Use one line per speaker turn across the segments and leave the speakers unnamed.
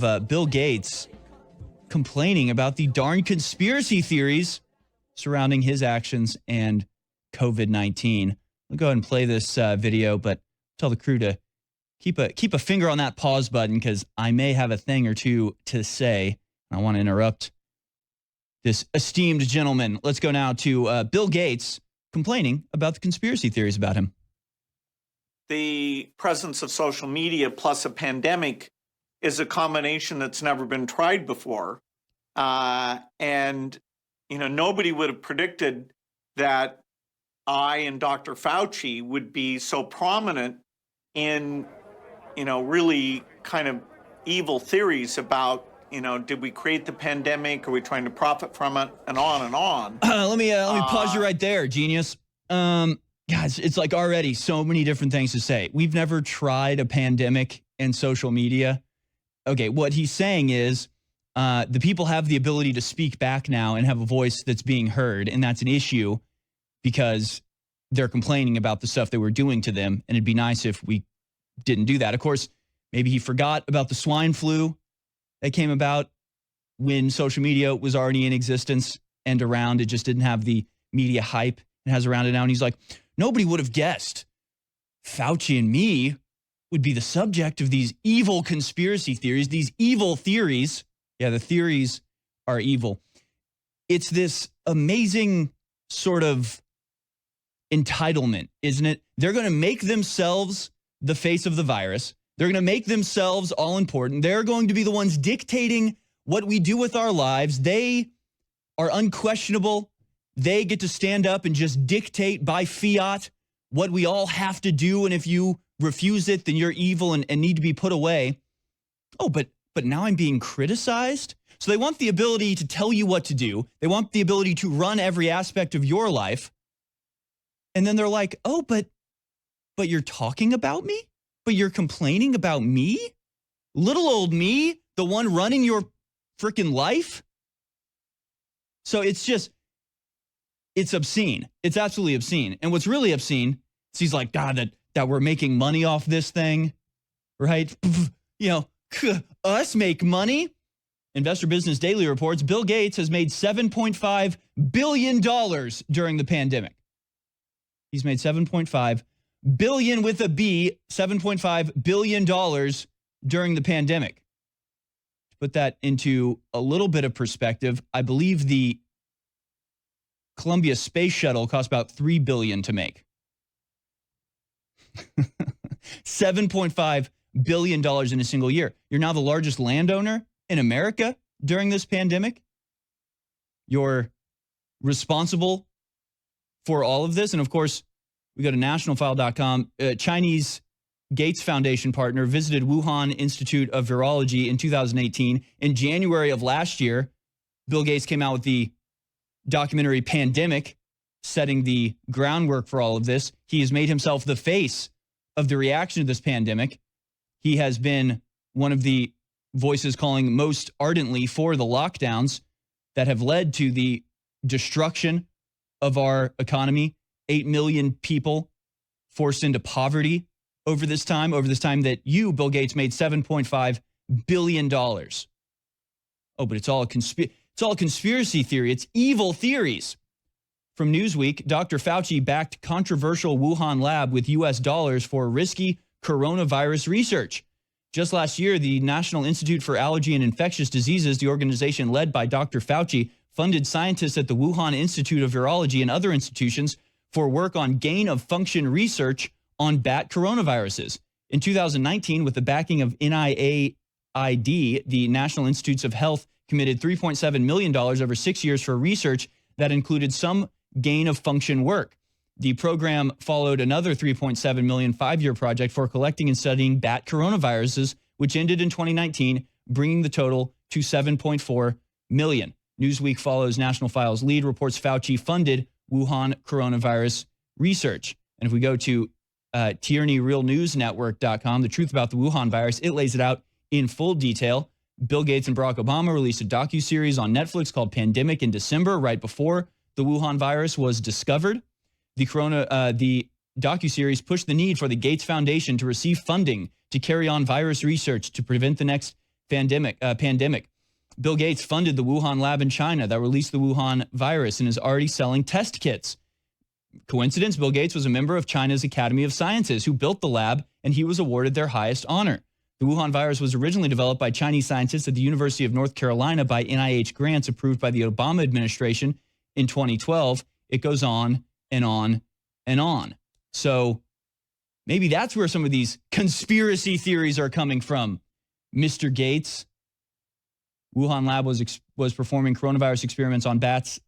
of Bill Gates complaining about the darn conspiracy theories surrounding his actions and COVID-19. I'll go ahead and play this video, but tell the crew to keep a finger on that pause button because I may have a thing or two to say. I want to interrupt this esteemed gentleman. Let's go now to Bill Gates complaining about the conspiracy theories about him.
The presence of social media plus a pandemic is a combination that's never been tried before. And, nobody would have predicted that I and Dr. Fauci would be so prominent in, really kind of evil theories about, did we create the pandemic? Are we trying to profit from it? And on and on.
Let me pause you right there, genius. Guys, it's like already so many different things to say. We've never tried a pandemic and social media. Okay, what he's saying is the people have the ability to speak back now and have a voice that's being heard, and that's an issue because they're complaining about the stuff that we're doing to them, and it'd be nice if we didn't do that. Of course, maybe he forgot about the swine flu that came about when social media was already in existence and around. It just didn't have the media hype it has around it now, and he's like, nobody would have guessed Fauci and me would be the subject of these evil conspiracy theories, these evil theories. Yeah, the theories are evil. It's this amazing sort of entitlement, isn't it? They're going to make themselves the face of the virus. They're going to make themselves all important. They're going to be the ones dictating what we do with our lives. They are unquestionable. They get to stand up and just dictate by fiat what we all have to do. And if you refuse it, then you're evil and need to be put away. Oh, but now I'm being criticized? So they want the ability to tell you what to do. They want the ability to run every aspect of your life. And then they're like, oh, but you're talking about me? But you're complaining about me? Little old me, the one running your freaking life? So it's obscene. It's absolutely obscene. And what's really obscene is he's like, God, that we're making money off this thing, right? Us make money. Investor Business Daily reports Bill Gates has made $7.5 billion during the pandemic. He's made $7.5 billion with a B, $7.5 billion during the pandemic. To put that into a little bit of perspective, I believe the Columbia Space Shuttle cost about $3 billion to make. $7.5 billion in a single year. You're now the largest landowner in America during this pandemic. You're responsible for all of this. And of course, we go to nationalfile.com. Chinese Gates Foundation partner visited Wuhan Institute of Virology in 2018. In January of last year, Bill Gates came out with the documentary Pandemic, setting the groundwork for all of this. He has made himself the face of the reaction to this pandemic. He has been one of the voices calling most ardently for the lockdowns that have led to the destruction of our economy. 8 million people forced into poverty over this time that you, Bill Gates, made $7.5 billion. Oh, but it's all a conspiracy theory. It's evil theories. From Newsweek, Dr. Fauci backed controversial Wuhan lab with U.S. dollars for risky coronavirus research. Just last year, the National Institute for Allergy and Infectious Diseases, the organization led by Dr. Fauci, funded scientists at the Wuhan Institute of Virology and other institutions for work on gain-of-function research on bat coronaviruses. In 2019, with the backing of NIAID, the National Institutes of Health committed $3.7 million over 6 years for research that included some gain-of-function work. The program followed another $3.7 million five-year project for collecting and studying bat coronaviruses, which ended in 2019, bringing the total to $7.4 million. Newsweek follows National File's lead, reports Fauci funded Wuhan coronavirus research. And if we go to TierneyRealNewsNetwork.com, the truth about the Wuhan virus, it lays it out in full detail. Bill Gates and Barack Obama released a docuseries on Netflix called Pandemic in December, right before the Wuhan virus was discovered. The docuseries pushed the need for the Gates Foundation to receive funding to carry on virus research to prevent the next pandemic. Bill Gates funded the Wuhan lab in China that released the Wuhan virus and is already selling test kits. Coincidence? Bill Gates was a member of China's Academy of Sciences who built the lab, and he was awarded their highest honor. The Wuhan virus was originally developed by Chinese scientists at the University of North Carolina by NIH grants approved by the Obama administration in 2012. It goes on and on and on. So maybe that's where some of these conspiracy theories are coming from. Mr. Gates. Wuhan lab was performing coronavirus experiments on bats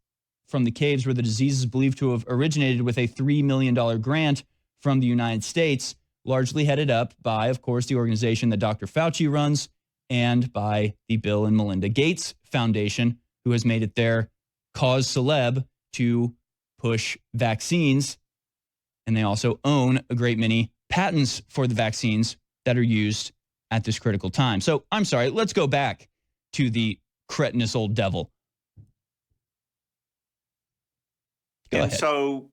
from the caves where the disease is believed to have originated with a $3 million grant from the United States, largely headed up by, of course, the organization that Dr. Fauci runs and by the Bill and Melinda Gates Foundation, who has made it their cause celeb to push vaccines. And they also own a great many patents for the vaccines that are used at this critical time. So I'm sorry, let's go back to the cretinous old devil. Go ahead.
So,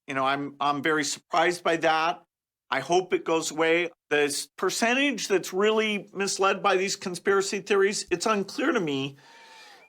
I'm very surprised by that. I hope it goes away. This percentage that's really misled by these conspiracy theories, it's unclear to me.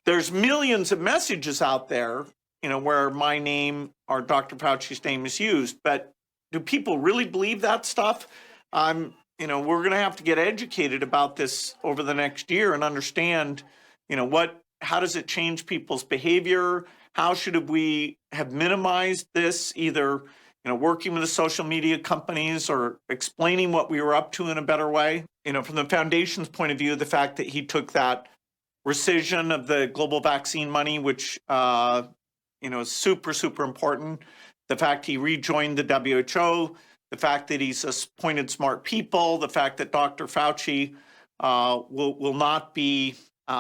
There's millions of messages out there, where my name or Dr. Fauci's name is used, but do people really believe that stuff? We're going to have to get educated about this over the next year and understand, how does it change people's behavior? How should we have minimized this, either, working with the social media companies or explaining what we were up to in a better way? From the foundation's point of view, the fact that he took that rescission of the global vaccine money, which, is super, super important. The fact he rejoined the WHO, the fact that he's appointed smart people, the fact that Dr. Fauci will not be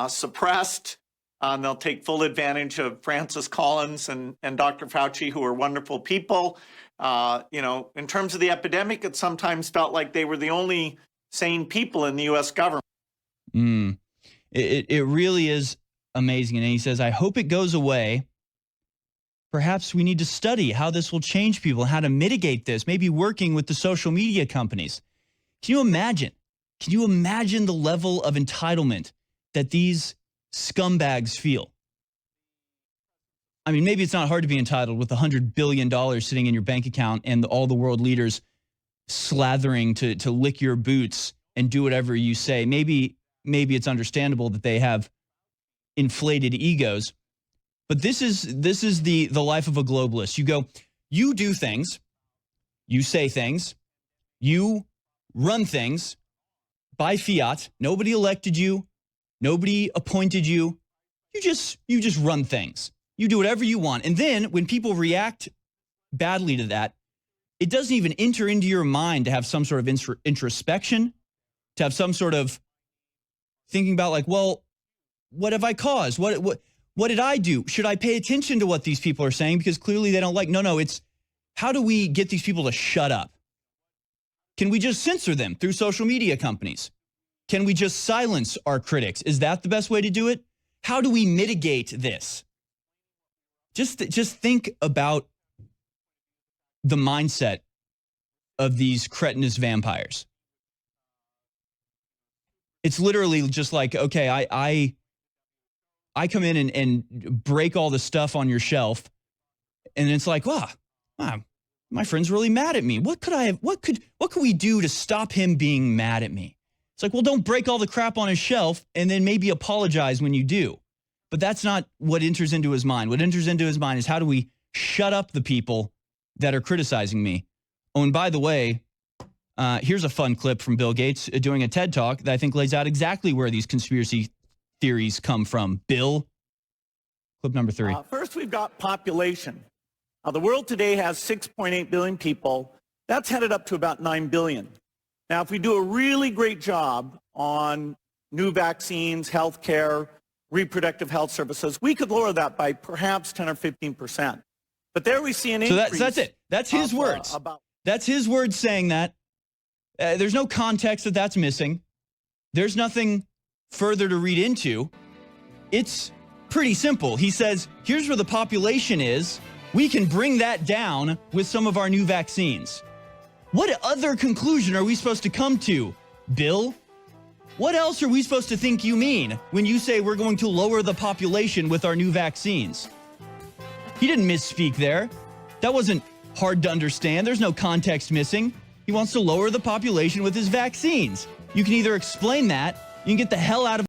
suppressed. And they'll take full advantage of Francis Collins and Dr. Fauci, who are wonderful people. In terms of the epidemic, it sometimes felt like they were the only sane people in the U.S. government.
It really is amazing. And he says, I hope it goes away. Perhaps we need to study how this will change people, how to mitigate this, maybe working with the social media companies. Can you imagine? Can you imagine the level of entitlement that these scumbags feel? I mean, maybe it's not hard to be entitled with $100 billion sitting in your bank account and all the world leaders slathering to lick your boots and do whatever you say. Maybe it's understandable that they have inflated egos. But this is the life of a globalist. You do things, you say things, you run things by fiat. Nobody elected you. Nobody appointed you. You just run things. You do whatever you want. And then when people react badly to that, it doesn't even enter into your mind to have some sort of introspection, to have some sort of thinking about like, well, what have I caused? What did I do? Should I pay attention to what these people are saying? Because clearly they don't like. No, it's how do we get these people to shut up? Can we just censor them through social media companies? Can we just silence our critics? Is that the best way to do it? How do we mitigate this? Just think about the mindset of these cretinous vampires. It's literally just like, okay, I come in and break all the stuff on your shelf, and it's like, wow, my friend's really mad at me. What could we do to stop him being mad at me? It's like, well, don't break all the crap on his shelf and then maybe apologize when you do. But that's not what enters into his mind. What enters into his mind is how do we shut up the people that are criticizing me? Oh, and by the way, here's a fun clip from Bill Gates doing a TED Talk that I think lays out exactly where these conspiracy theories come from. Bill, clip number 3.
First, we've got population. The world today has 6.8 billion people. That's headed up to about 9 billion. Now, if we do a really great job on new vaccines, healthcare, reproductive health services, we could lower that by perhaps 10 or 15%. But there we see an increase.
So that's it. That's his words. That's his words saying that. There's no context that's missing. There's nothing further to read into. It's pretty simple. He says, here's where the population is. We can bring that down with some of our new vaccines. What other conclusion are we supposed to come to, Bill? What else are we supposed to think you mean when you say we're going to lower the population with our new vaccines? He didn't misspeak there. That wasn't hard to understand. There's no context missing. He wants to lower the population with his vaccines. You can either explain that, you can get the hell out of